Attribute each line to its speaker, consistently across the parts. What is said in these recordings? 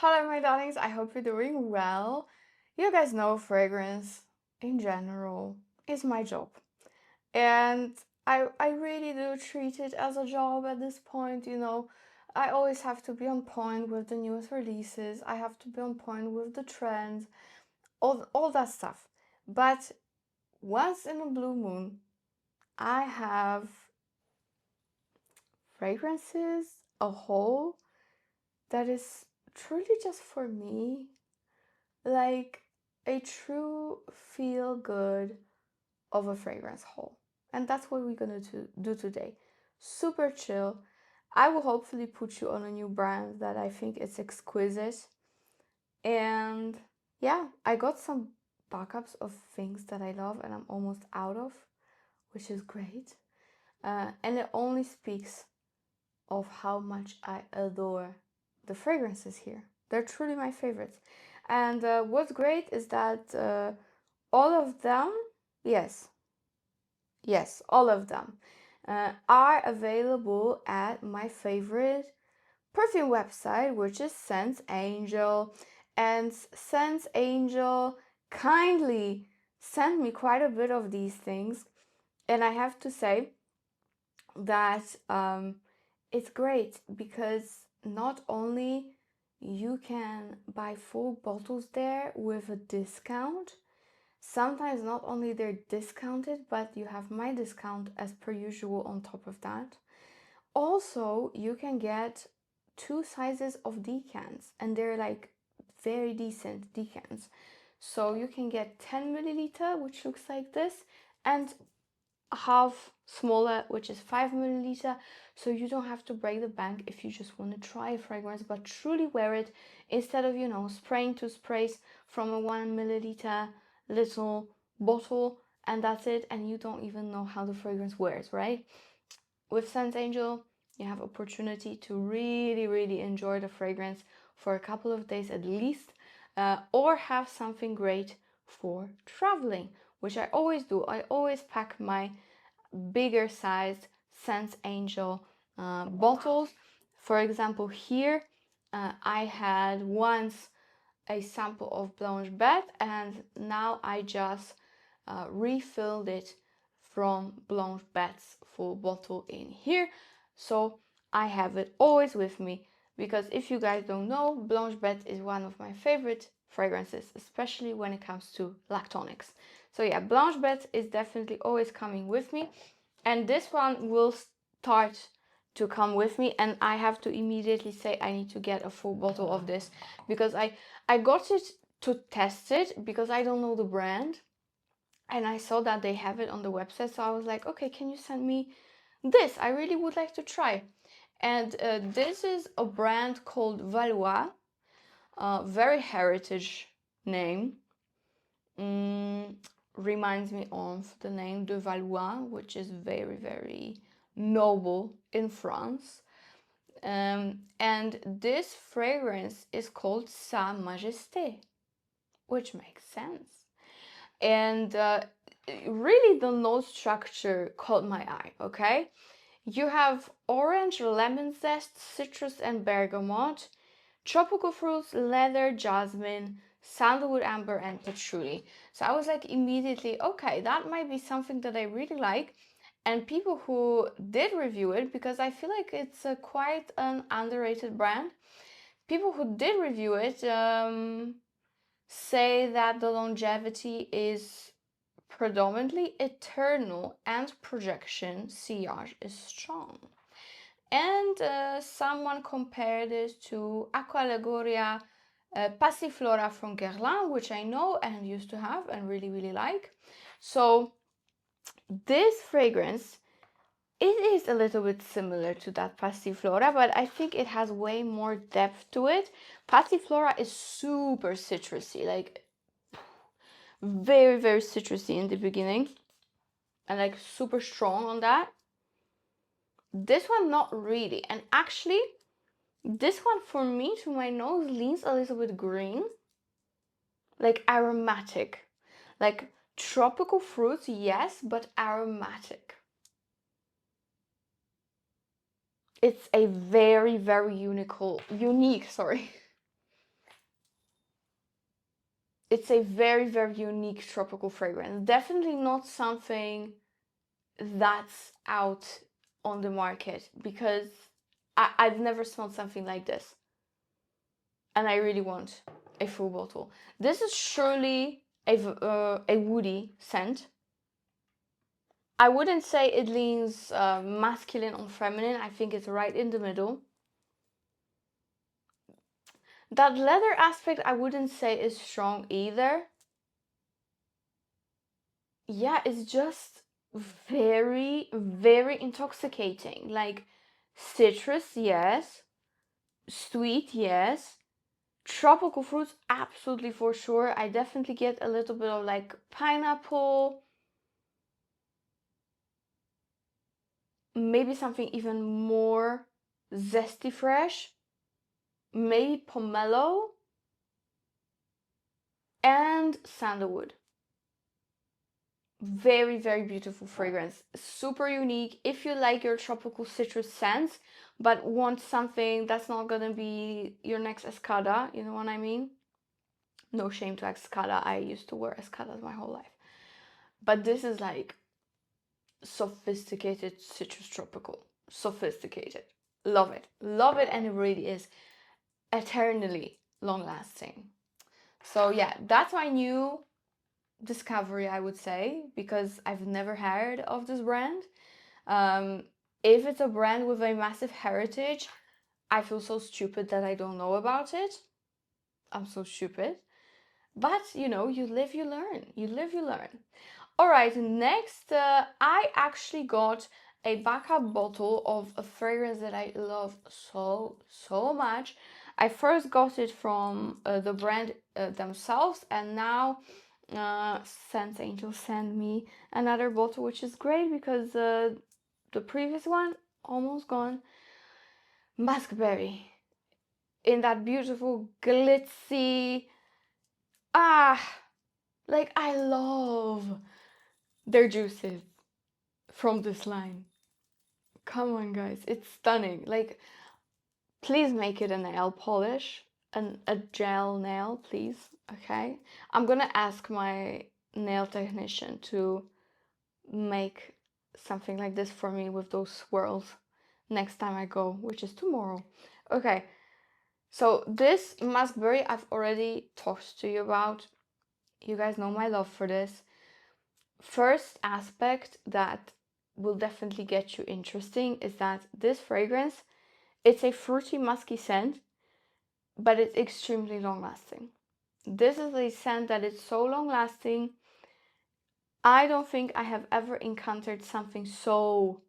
Speaker 1: Hello, my darlings. I hope you're doing well. You guys know fragrance in general is my job. And I really do treat it as a job at this point. I always have to be on point with the newest releases. I have to be on point with the trends, all that stuff. But once in a blue moon, I have fragrances, a whole that is truly just for me, like a true feel good of a fragrance haul. And that's what we're gonna do today. Super chill. I will hopefully put you on a new brand that I think is exquisite. And yeah, I got some backups of things that I love and I'm almost out of, which is great. And it only speaks of how much I adore the fragrances here. They're truly my favorites. And what's great is that all of them, yes, all of them are available at my favorite perfume website, which is Scent Angel. And Scent Angel kindly sent me quite a bit of these things. And I have to say that it's great because not only you can buy full bottles there with a discount. Sometimes not only they're discounted, but you have my discount as per usual on top of that. Also, you can get 2 sizes of decants and they're like very decent decants. So you can get 10 milliliter, which looks like this, and half smaller, which is 5 milliliter. So you don't have to break the bank if you just want to try a fragrance but truly wear it, instead of spraying 2 sprays from a 1 milliliter little bottle and that's it, and you don't even know how the fragrance wears, right? With Scent Angel you have opportunity to really enjoy the fragrance for a couple of days at least, or have something great for traveling, which I always do. I always pack my bigger sized Scent Angel bottles. For example, here I had once a sample of Blanche Bête, and now I just refilled it from Blanche Bête's full bottle in here. So I have it always with me, because if you guys don't know, Blanche Bête is one of my favorite fragrances, especially when it comes to lactonics. So yeah, Blanche Bête is definitely always coming with me, and this one will start to come with me, and I have to immediately say I need to get a full bottle of this, because I got it to test it because I don't know the brand, and I saw that they have it on the website, so I was like, okay, can you send me this? I really would like to try. And this is a brand called Valois, very heritage name. Reminds me of the name de Valois, which is very noble in France. And this fragrance is called Sa Majeste, which makes sense. And really the note structure caught my eye, okay? You have orange, lemon zest, citrus and bergamot, tropical fruits, leather, jasmine, sandalwood, amber and patchouli. So I was like immediately, okay, that might be something that I really like. And people who did review it, because I feel like it's quite an underrated brand, people who did review it say that the longevity is predominantly eternal and projection sillage is strong. And someone compared it to Aqua Allegoria Passiflora from Guerlain, which I know and used to have and really like. So this fragrance, it is a little bit similar to that Passiflora, but I think it has way more depth to it. Passiflora is super citrusy, like very citrusy in the beginning, and like super strong on that. This one not really, and actually this one for me, to my nose, leans a little bit green, like aromatic, like tropical fruits, yes, but aromatic. It's a very unique, sorry, it's a very, very unique tropical fragrance. Definitely not something that's out on the market, because I've never smelled something like this. And I really want a full bottle. This is surely a woody scent. I wouldn't say it leans masculine or feminine. I think it's right in the middle. That leather aspect I wouldn't say is strong either. Yeah, it's just very, very intoxicating. Like citrus, yes. Sweet, yes. Tropical fruits, absolutely, for sure. I definitely get a little bit of like pineapple. Maybe something even more zesty fresh. Maybe pomelo. And sandalwood. Very, very beautiful fragrance. Super unique. If you like your tropical citrus scents, but want something that's not gonna be your next Escada, you know what I mean? No shame to Escada. I used to wear Escadas my whole life. But this is like sophisticated citrus tropical. Sophisticated. Love it. Love it, and it really is eternally long lasting. So yeah, that's my new discovery, I would say, because I've never heard of this brand. If it's a brand with a massive heritage, I feel so stupid that I don't know about it. I'm so stupid. But you know, you live, you learn. You live, you learn. All right, next, I actually got a backup bottle of a fragrance that I love so much. I first got it from the brand themselves, and now Scent Angel sent me another bottle, which is great because the previous one almost gone. Muskberry in that beautiful glitzy, like I love their juices from this line. Come on, guys, it's stunning. Like, please make it a nail polish, a gel nail, please. Okay, I'm gonna ask my nail technician to make something like this for me with those swirls next time I go, which is tomorrow. Okay, so this muskberry I've already talked to you about. You guys know my love for this. First aspect that will definitely get you interesting is that this fragrance, it's a fruity musky scent, but it's extremely long lasting. This is a scent that is so long lasting. I don't think I have ever encountered something so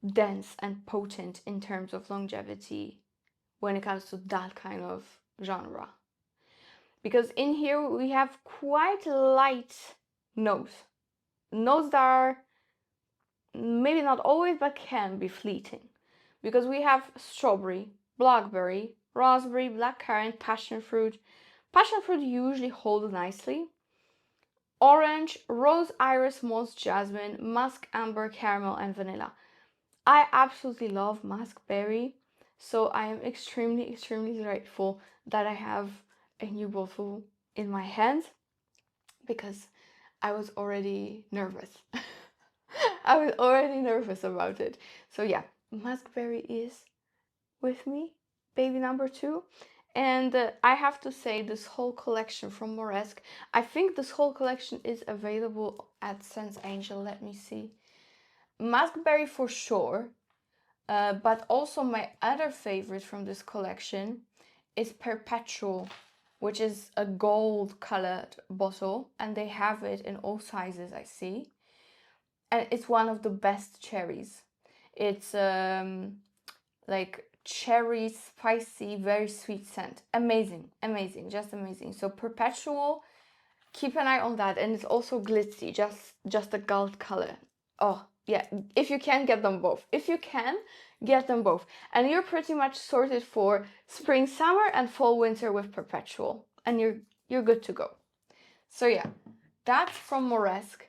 Speaker 1: dense and potent in terms of longevity when it comes to that kind of genre. Because in here we have quite light notes. Notes that are maybe not always, but can be fleeting. Because we have strawberry, blackberry, raspberry, blackcurrant, passion fruit. Passion fruit usually hold nicely. Orange, rose, iris, moss, jasmine, musk, amber, caramel, and vanilla. I absolutely love muskberry, so I am extremely, extremely grateful that I have a new bottle in my hands, because I was already nervous. I was already nervous about it. So yeah, muskberry is with me, baby number 2. And I have to say, this whole collection from Moresque, I think this whole collection is available at Scent Angel. Let me see. Muskberry for sure, but also my other favorite from this collection is Perpetual, which is a gold colored bottle, and they have it in all sizes, I see. And it's one of the best cherries. It's like cherry, spicy, very sweet scent. Amazing, amazing, just amazing. So Perpetual, keep an eye on that. And it's also glitzy, just a gold color. Oh yeah, if you can, get them both. If you can, get them both. And you're pretty much sorted for spring, summer, and fall, winter with Perpetual. And you're good to go. So yeah, that's from Moresque.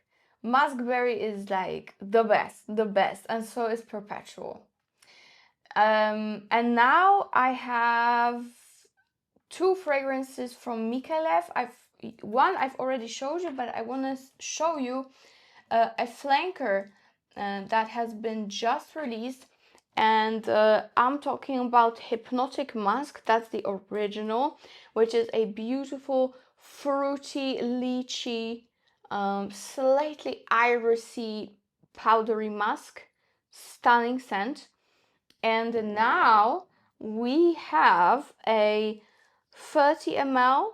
Speaker 1: Muskberry is like the best, and so is Perpetual. And now I have two fragrances from Micallef. One I've already showed you, but I want to show you a flanker that has been just released, and I'm talking about Hypnotic Musk. That's the original, which is a beautiful fruity lychee, slightly irisy powdery musk, stunning scent. And now we have a 30 ml,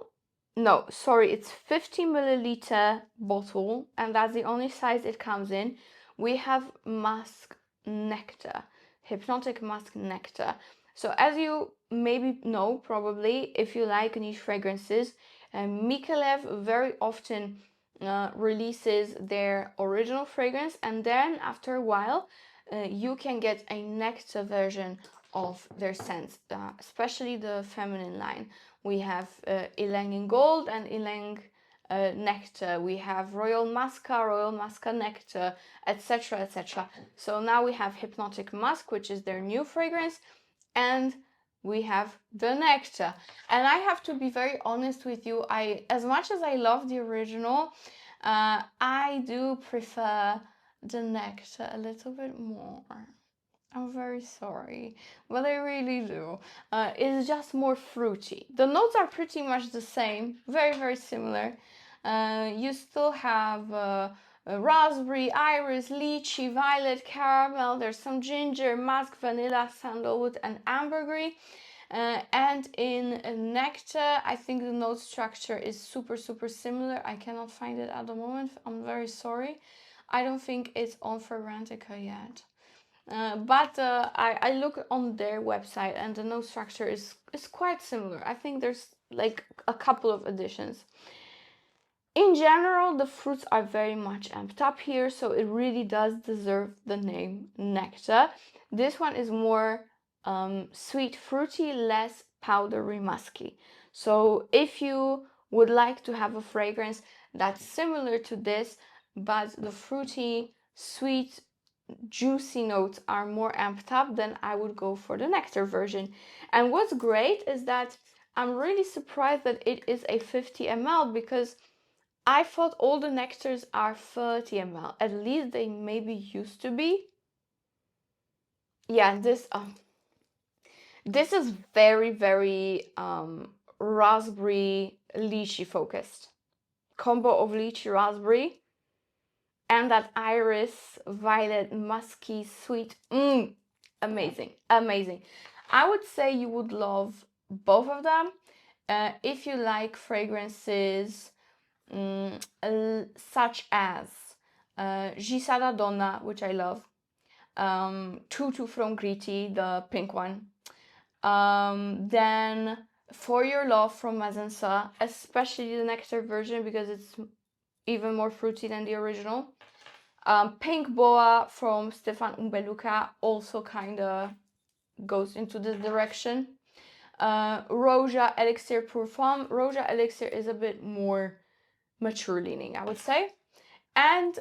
Speaker 1: no, sorry, it's 50 milliliter bottle, and that's the only size it comes in. We have Musk Nectar, Hypnotic Musk Nectar. So as you maybe know, probably, if you like niche fragrances, Micallef very often releases their original fragrance, and then after a while you can get a nectar version of their scents, especially the feminine line. We have Ylang in Gold and Ylang Nectar. We have Royal Musca Nectar, etc, etc. So now we have Hypnotic Musk, which is their new fragrance, and we have the Nectar. And I have to be very honest with you, as much as I love the original, I do prefer the Nectar a little bit more. I'm very sorry, but I really do. It's just more fruity. The notes are pretty much the same, very similar. You still have raspberry, iris, lychee, violet, caramel. There's some ginger, musk, vanilla, sandalwood, and ambergris. And in Nectar, I think the note structure is super similar. I cannot find it at the moment. I'm very sorry. I don't think it's on Fragrantica yet. But I look on their website, and the note structure is quite similar. I think there's like a couple of additions. In general, the fruits are very much amped up here, so it really does deserve the name Nectar. This one is more sweet, fruity, less powdery, musky. So if you would like to have a fragrance that's similar to this, but the fruity, sweet, juicy notes are more amped up, then I would go for the Nectar version. And what's great is that I'm really surprised that it is a 50 ml, because I thought all the Nectars are 30 ml. At least they maybe used to be. Yeah, this is very raspberry lychee focused. Combo of lychee raspberry and that iris violet musky sweet. Amazing. I would say you would love both of them if you like fragrances such as GISADA Donna, which I love, Tutu from Gritty, the pink one, then For Your Love from Mazensa, especially the Nectar version because it's even more fruity than the original. Pink Boa from Stefan Umbeluca also kind of goes into this direction. Roja Elixir PERFUME. Roja Elixir is a bit more mature leaning, I would say. And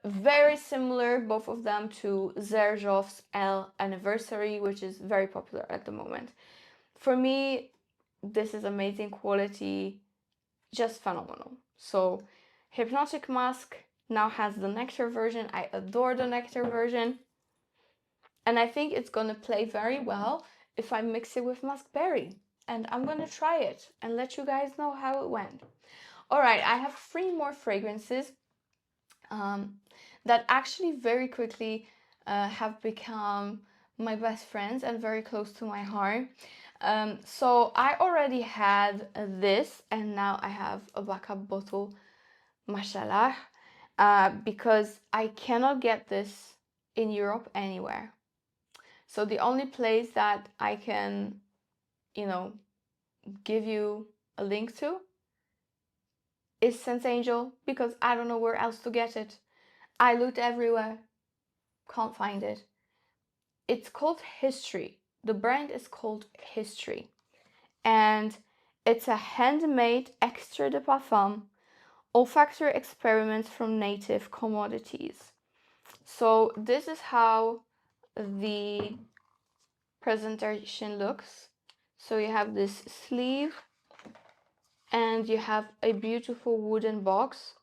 Speaker 1: very similar, both of them, to Xerjov's L Anniversary, which is very popular at the moment. For me, this is amazing quality, just phenomenal. So Hypnotic Musk now has the Nectar version. I adore the Nectar version. And I think it's going to play very well if I mix it with Muskberry. And I'm going to try it and let you guys know how it went. All right, I have 3 more fragrances that actually very quickly have become my best friends and very close to my heart. So I already had this, and now I have a backup bottle, mashallah, because I cannot get this in Europe anywhere. So the only place that I can, give you a link to is Sense Angel, because I don't know where else to get it. I looked everywhere, can't find it. It's called History. The brand is called History. And it's a handmade extrait de parfum, olfactory experiments from native commodities. So this is how the presentation looks. So you have this sleeve And you have a beautiful wooden box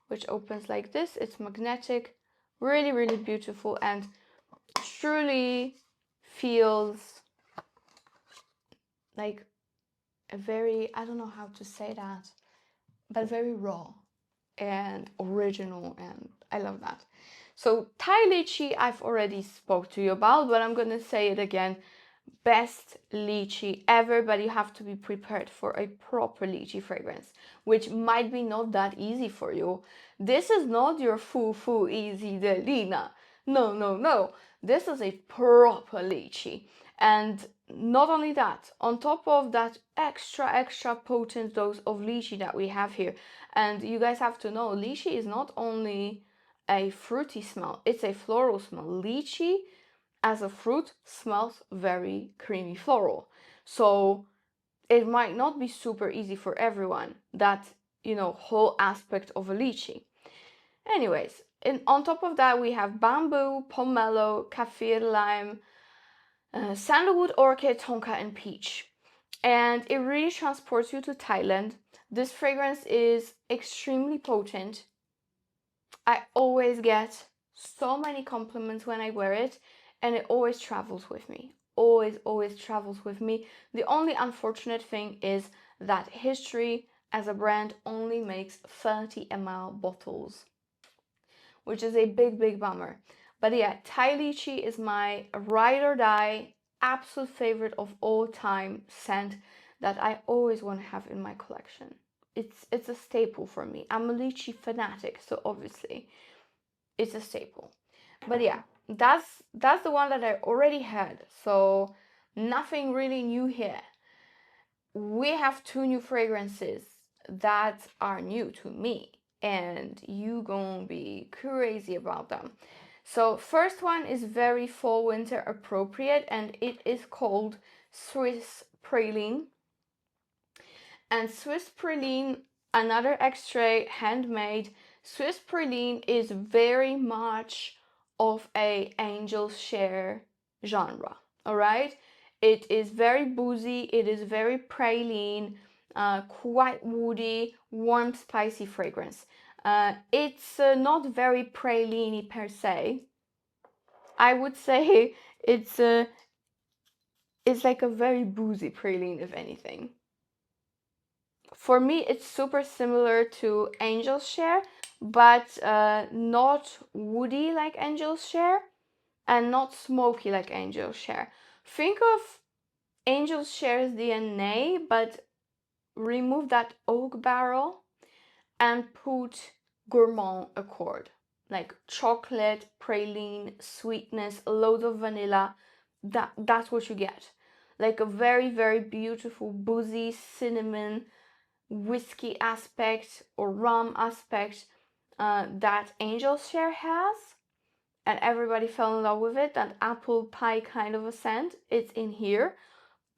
Speaker 1: which opens like this. It's magnetic, really, really beautiful, and truly feels like a very, I don't know how to say that, but very raw and original, and I love that. So Thai lychee I've already spoke to you about, but I'm gonna say it again. Best lychee ever, but you have to be prepared for a proper lychee fragrance, which might be not that easy for you. This is not your foo easy Delina. No, no, no. This is a proper lychee. And not only that, on top of that extra potent dose of lychee that we have here, and you guys have to know, lychee is not only a fruity smell, it's a floral smell. Lychee as a fruit smells very creamy floral. So it might not be super easy for everyone, that, whole aspect of a lychee. Anyways, on top of that, we have bamboo, pomelo, kaffir lime, sandalwood, orchid, tonka, and peach. And it really transports you to Thailand. This fragrance is extremely potent. I always get so many compliments when I wear it, and it always travels with me. Always travels with me. The only unfortunate thing is that History as a brand only makes 30 ml bottles, which is a big bummer. But yeah, Thai lychee is my ride or die, absolute favorite of all time scent that I always want to have in my collection. It's a staple for me. I'm a lychee fanatic, so obviously it's a staple. But yeah, that's the one that I already had, so nothing really new here. We have two new fragrances that are new to me, and you gonna be crazy about them. So first one is very fall winter appropriate, and it is called Swiss Praline. And Swiss Praline, another extrait, handmade. Swiss Praline is very much of a Angel's Share genre, all right? It is very boozy, it is very praline, quite woody, warm, spicy fragrance. It's not very praline per se. I would say it's like a very boozy praline, if anything. For me, it's super similar to Angel's Share, but not woody like Angel's Share and not smoky like Angel's Share. Think of Angel's Share's DNA, but remove that oak barrel and put gourmand accord, like chocolate, praline, sweetness, loads of vanilla. That's what you get. Like a very beautiful boozy cinnamon whiskey aspect or rum aspect that Angel's Share has, and everybody fell in love with it. That apple pie kind of a scent, it's in here,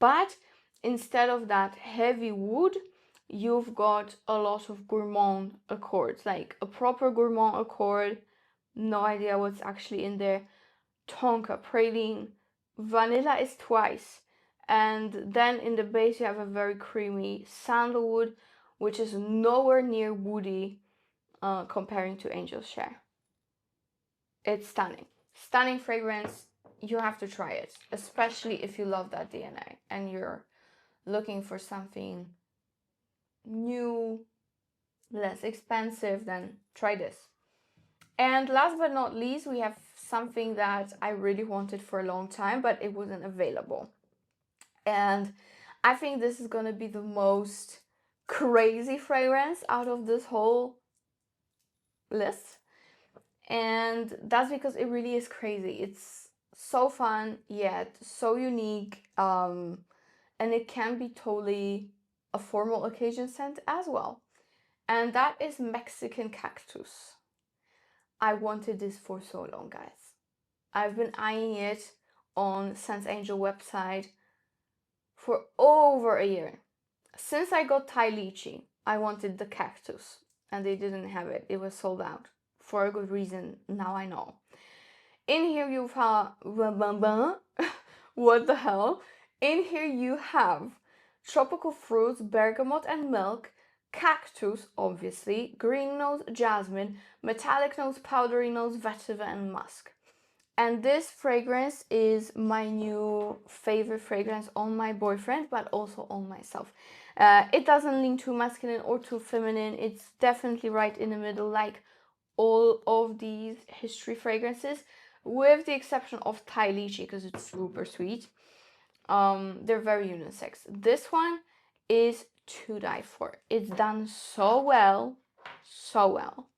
Speaker 1: but instead of that heavy wood, you've got a lot of gourmand accords, like a proper gourmand accord. No idea what's actually in there. Tonka, praline, vanilla is twice. And then in the base you have a very creamy sandalwood, which is nowhere near woody comparing to Angel's Share. It's stunning. Stunning fragrance. You have to try it, especially if you love that DNA and you're looking for something new, less expensive, then try this. And last but not least, we have something that I really wanted for a long time, but it wasn't available. And I think this is gonna be the most crazy fragrance out of this whole list. And that's because it really is crazy. It's so fun, yet so unique. And it can be totally a formal occasion scent as well. And that is Mexican Cactus. I wanted this for so long, guys. I've been eyeing it on Sense Angel website for over a year. Since I got Thai lychee, I wanted the Cactus, and they didn't have it. It was sold out for a good reason. Now I know. In here you have what the hell? In here you have tropical fruits, bergamot and milk, cactus, obviously, green notes, jasmine, metallic notes, powdery notes, vetiver and musk. And this fragrance is my new favorite fragrance on my boyfriend, but also on myself. It doesn't lean too masculine or too feminine. It's definitely right in the middle, like all of these history fragrances, with the exception of Thai Lychee, because it's super sweet. They're very unisex. This one is to die for. It's done so well, so well.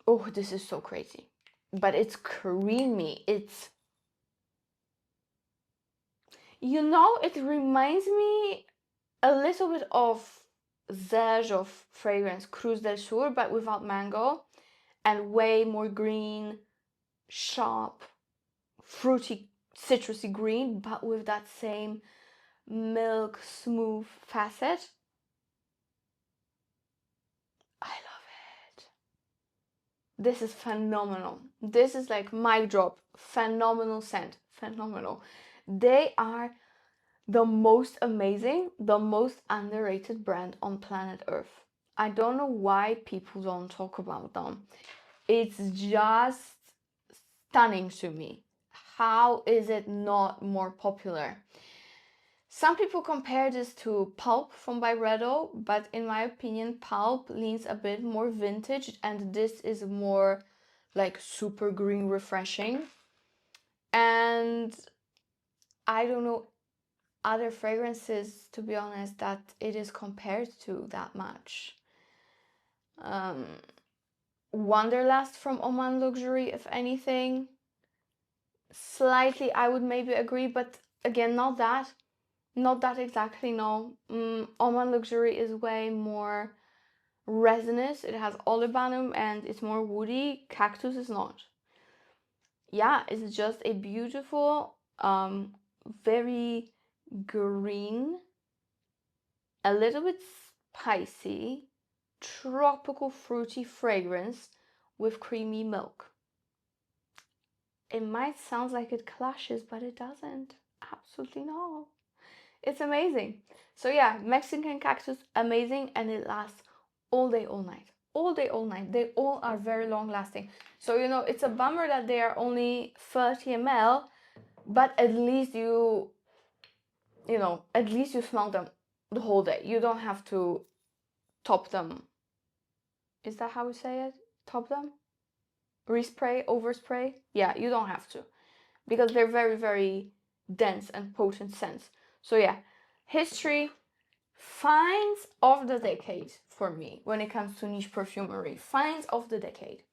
Speaker 1: Oh, this is so crazy. But it's creamy. It's, you know, it reminds me a little bit of Zege of fragrance, Cruz del Sur, but without mango, and way more green, sharp, fruity, citrusy green, but with that same milk smooth facet. I love it. This is phenomenal. This is like mic drop. Phenomenal scent. Phenomenal. They are the most amazing, the most underrated brand on planet Earth. I don't know why people don't talk about them. It's just stunning to me. How is it not more popular? Some people compare this to Pulp from Byredo, but in my opinion, Pulp leans a bit more vintage and this is more like super green refreshing. And I don't know other fragrances, to be honest, that it is compared to that much. Wanderlust from Oman Luxury, if anything. Slightly, I would maybe agree, but again, not that exactly, no. Oman Luxury is way more resinous. It has olibanum and it's more woody. Cactus is not. Yeah, it's just a beautiful, very green, a little bit spicy, tropical fruity fragrance with creamy milk. It might sound like it clashes, but it doesn't. Absolutely not. It's amazing. So yeah, Mexican Cactus, amazing, and it lasts all day, all night. All day, all night. They all are very long lasting. So, you know, it's a bummer that they are only 30 ml, but at least you know, at least you smell them the whole day. You don't have to top them. Is that how we say it? Top them? Respray, overspray? Yeah, you don't have to. Because they're very, very dense and potent scents. So yeah, history, finds of the decade for me when it comes to niche perfumery. Finds of the decade.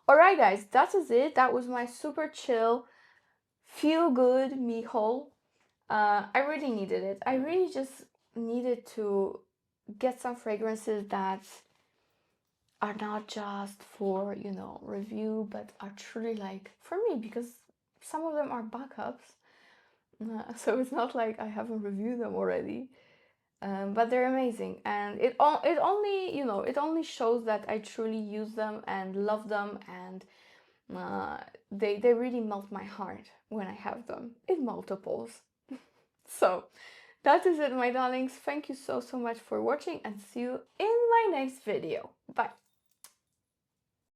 Speaker 1: Alright guys, that is it. That was my super chill, feel good me haul. I really needed it. I really just needed to get some fragrances that are not just for, you know, review, but are truly like for me, because some of them are backups. So it's not like I haven't reviewed them already. But they're amazing, and it only, you know, it only shows that I truly use them and love them, and they really melt my heart when I have them in multiples. So that is it, my darlings. Thank you so much for watching, and see you in my next video. Bye.